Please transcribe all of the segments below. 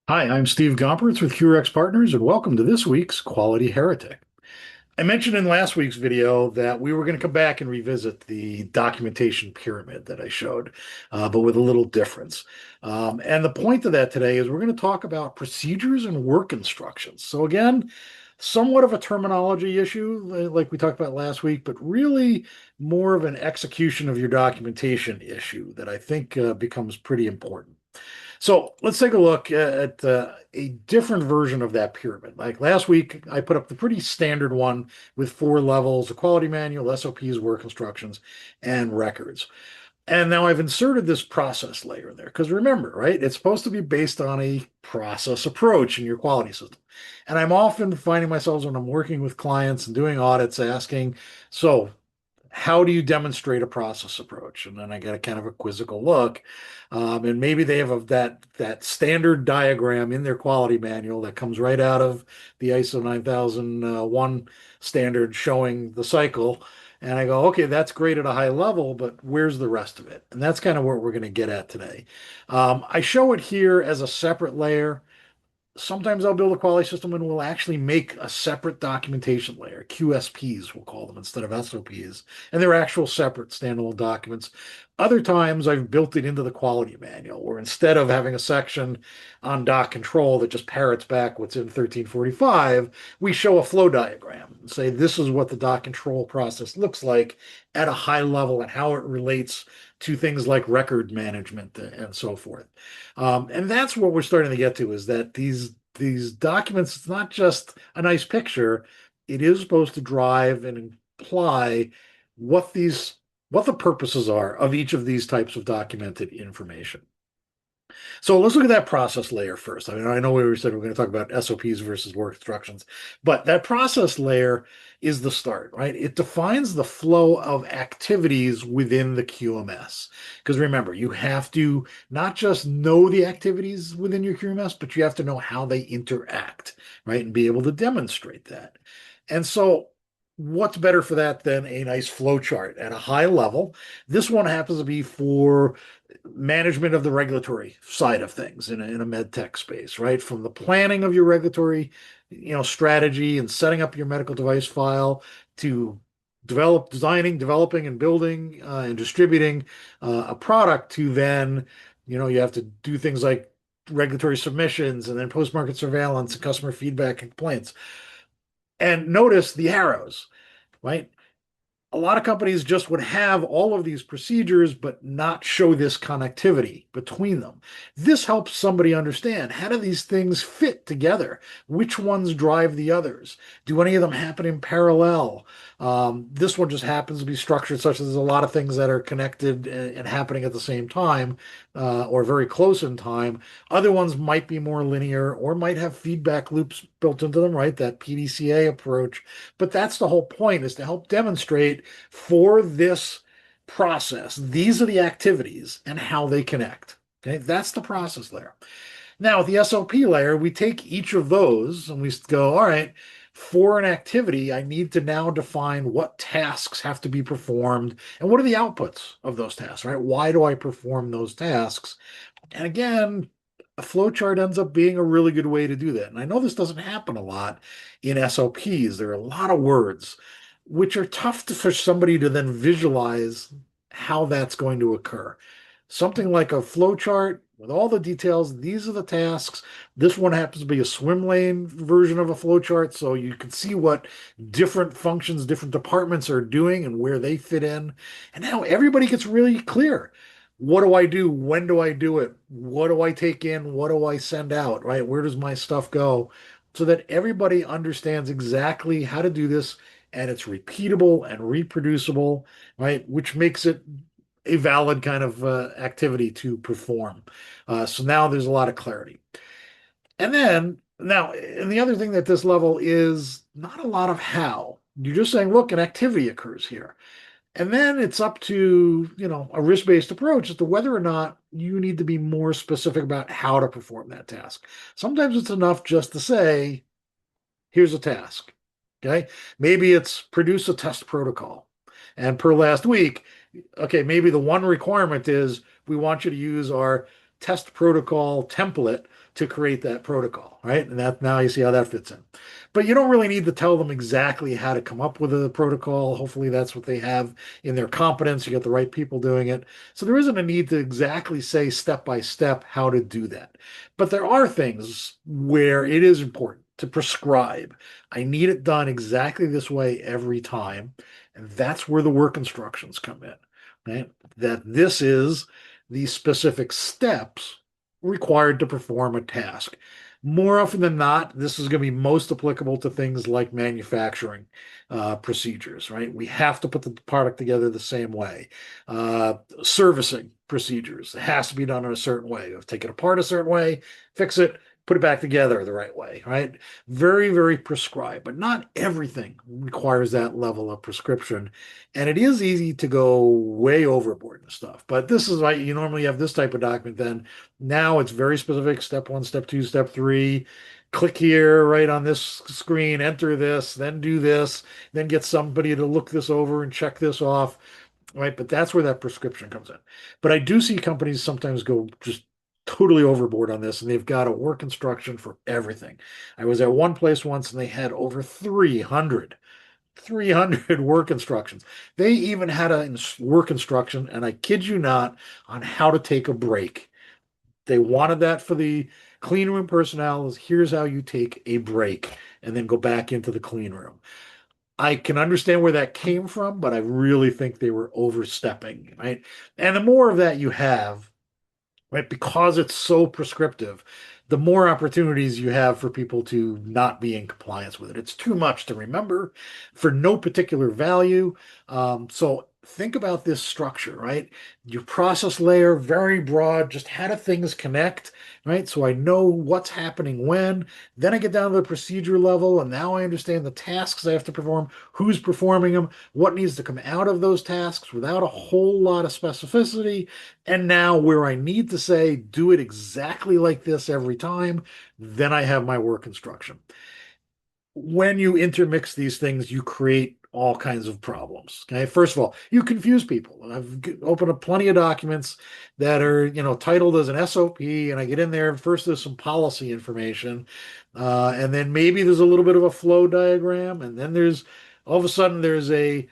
Hi, I'm Steve Gompertz with QRx Partners, and welcome to this week's Quality Heretic. I mentioned in last week's video that we were going to come back and revisit the documentation pyramid that I showed, but with a little difference. And the point of that today is we're going to talk about procedures and work instructions. So again, somewhat of a terminology issue, like we talked about last week, but really more of an execution of your documentation issue that I think becomes pretty important. So let's take a look at a different version of that pyramid. Like last week, I put up the pretty standard one with four levels: a quality manual, SOPs, work instructions, and records. And now I've inserted this process layer in there because remember, right? It's supposed to be based on a process approach in your quality system. And I'm often finding myself when I'm working with clients and doing audits asking, so how do you demonstrate a process approach? And then I get a kind of a quizzical look. And maybe they have that standard diagram in their quality manual that comes right out of the ISO 9001 standard showing the cycle. And I go, okay, that's great at a high level, but where's the rest of it? And that's kind of what we're going to get at today. I show it here as a separate layer. Sometimes I'll build a quality system and we'll actually make a separate documentation layer, QSPs, we'll call them instead of SOPs, and they're actual separate standalone documents. Other times I've built it into the quality manual, where instead of having a section on doc control that just parrots back what's in 1345, we show a flow diagram and say this is what the doc control process looks like at a high level and how it relates to things like record management and so forth. And that's what we're starting to get to is that these documents, it's not just a nice picture. It is supposed to drive and imply what what the purposes are of each of these types of documented information. So let's look at that process layer first. I mean, I know we said we're going to talk about SOPs versus work instructions, but that process layer is the start, right? It defines the flow of activities within the QMS. Because remember, you have to not just know the activities within your QMS, but you have to know how they interact, right? And be able to demonstrate that. And so what's better for that than a nice flow chart at a high level? This one happens to be for management of the regulatory side of things in a med tech space, right? From the planning of your regulatory, strategy and setting up your medical device file to designing, developing, and building and distributing a product to then, you have to do things like regulatory submissions and then post-market surveillance and customer feedback and complaints. And notice the arrows, right? A lot of companies just would have all of these procedures, but not show this connectivity between them. This helps somebody understand how do these things fit together? Which ones drive the others? Do any of them happen in parallel? This one just happens to be structured such that there's a lot of things that are connected and happening at the same time or very close in time. Other ones might be more linear or might have feedback loops built into them, right? That PDCA approach. But that's the whole point is to help demonstrate for this process, these are the activities and how they connect. Okay, that's the process layer. Now, with the SOP layer, we take each of those and we go, all right, for an activity, I need to now define what tasks have to be performed and what are the outputs of those tasks, right? Why do I perform those tasks? And again, a flowchart ends up being a really good way to do that. And I know this doesn't happen a lot in SOPs. There are a lot of words which are tough for somebody to then visualize how that's going to occur. Something like a flowchart with all the details. These are the tasks. This one happens to be a swim lane version of a flowchart, so you can see what different functions, different departments are doing and where they fit in. And now everybody gets really clear. What do I do? When do I do it? What do I take in? What do I send out? Right? Where does my stuff go? So that everybody understands exactly how to do this and it's repeatable and reproducible, right? Which makes it a valid kind of activity to perform. So now there's a lot of clarity. And then now, and the other thing at this level is not a lot of how. You're just saying, look, an activity occurs here. And then it's up to, a risk-based approach as to whether or not you need to be more specific about how to perform that task. Sometimes it's enough just to say, here's a task. Okay. Maybe it's produce a test protocol. And per last week, okay, maybe the one requirement is we want you to use our test protocol template to create that protocol, right? And that now you see how that fits in. But you don't really need to tell them exactly how to come up with a protocol. Hopefully that's what they have in their competence. You get the right people doing it. So there isn't a need to exactly say step by step how to do that. But there are things where it is important to prescribe. I need it done exactly this way every time. And that's where the work instructions come in, right? That this is the specific steps required to perform a task. More often than not, this is going to be most applicable to things like manufacturing procedures, right? We have to put the product together the same way. Servicing procedures, it has to be done in a certain way. Take it apart a certain way, fix it, put it back together the right way, right? Very, very prescribed, but not everything requires that level of prescription. And it is easy to go way overboard and stuff. But this is why you normally have this type of document. Then now it's very specific, step one, step two, step three. Click here, right on this screen, enter this, then do this, then get somebody to look this over and check this off, right? But that's where that prescription comes in. But I do see companies sometimes go just totally overboard on this, and they've got a work instruction for everything. I was at one place once and they had over 300 work instructions. They even had a work instruction, and I kid you not, on how to take a break. They wanted that for the clean room personnel. Is here's how you take a break and then go back into the clean room. I can understand where that came from, but I really think they were overstepping, right? And the more of that you have, right, because it's so prescriptive, the more opportunities you have for people to not be in compliance with it. It's too much to remember for no particular value. So think about this structure, right? Your process layer, very broad, just how do things connect, right? So I know what's happening when. Then I get down to the procedure level, and now I understand the tasks I have to perform, who's performing them, what needs to come out of those tasks without a whole lot of specificity. And now where I need to say, do it exactly like this every time, then I have my work instruction. When you intermix these things, you create all kinds of problems. Okay, first of all, you confuse people. I've opened up plenty of documents that are, titled as an SOP, and I get in there. First, there's some policy information, and then maybe there's a little bit of a flow diagram, and then there's all of a sudden there's a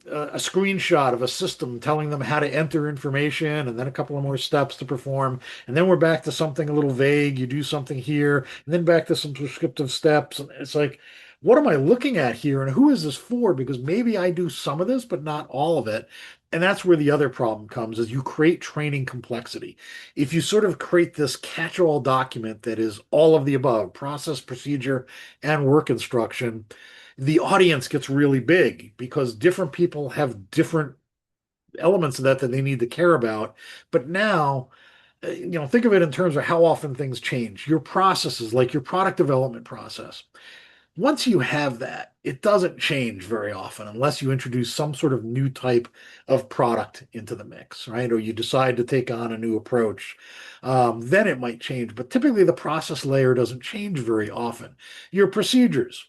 screenshot of a system telling them how to enter information, and then a couple of more steps to perform. And then we're back to something a little vague. You do something here, and then back to some prescriptive steps. And it's like, what am I looking at here? And who is this for? Because maybe I do some of this, but not all of it. And that's where the other problem comes is you create training complexity. If you sort of create this catch-all document that is all of the above, process, procedure, and work instruction, the audience gets really big because different people have different elements of that they need to care about. But now, think of it in terms of how often things change. Your processes, like your product development process, once you have that, it doesn't change very often unless you introduce some sort of new type of product into the mix, right? Or you decide to take on a new approach. Then it might change. But typically, the process layer doesn't change very often. Your procedures,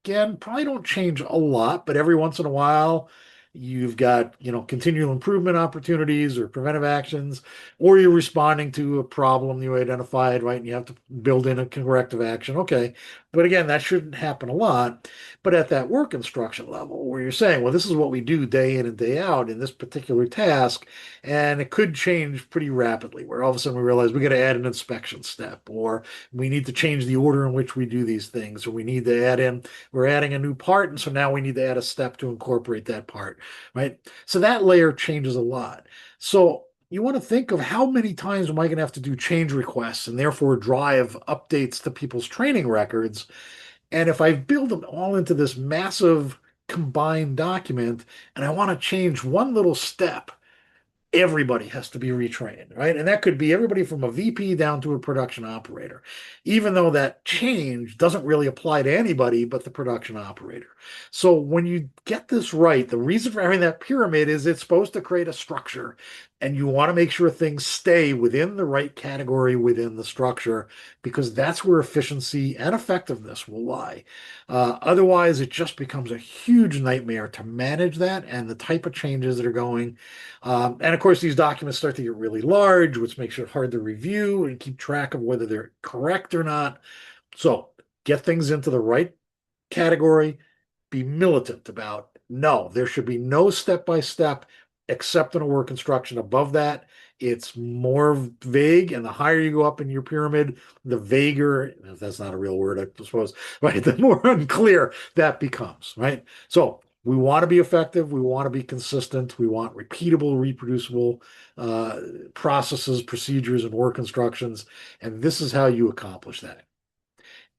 again, probably don't change a lot, but every once in a while, you've got, continual improvement opportunities or preventive actions, or you're responding to a problem you identified, right? And you have to build in a corrective action. Okay. But again, that shouldn't happen a lot. But at that work instruction level, where you're saying, well, this is what we do day in and day out in this particular task, and it could change pretty rapidly, where all of a sudden we realize we got to add an inspection step, or we need to change the order in which we do these things, or we need to we're adding a new part, and so now we need to add a step to incorporate that part, right? So that layer changes a lot. So you want to think of how many times am I going to have to do change requests and therefore drive updates to people's training records. And if I build them all into this massive combined document and I want to change one little step, everybody has to be retrained, right? And that could be everybody from a VP down to a production operator, even though that change doesn't really apply to anybody but the production operator. So when you get this right, the reason for having that pyramid is it's supposed to create a structure, and you want to make sure things stay within the right category within the structure, because that's where efficiency and effectiveness will lie. Otherwise, it just becomes a huge nightmare to manage that and the type of changes that are going. And of course, course, these documents start to get really large, which makes it hard to review and keep track of whether they're correct or not. So get things into the right category, be militant about no, there should be no step-by-step except in a work instruction. Above that, it's more vague, and the higher you go up in your pyramid, the vaguer, if that's not a real word, I suppose, right? The more unclear that becomes, right? So we want to be effective. We want to be consistent. We want repeatable, reproducible processes, procedures, and work instructions. And this is how you accomplish that.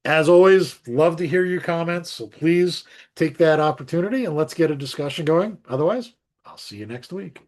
As always, love to hear your comments. So please take that opportunity and let's get a discussion going. Otherwise, I'll see you next week.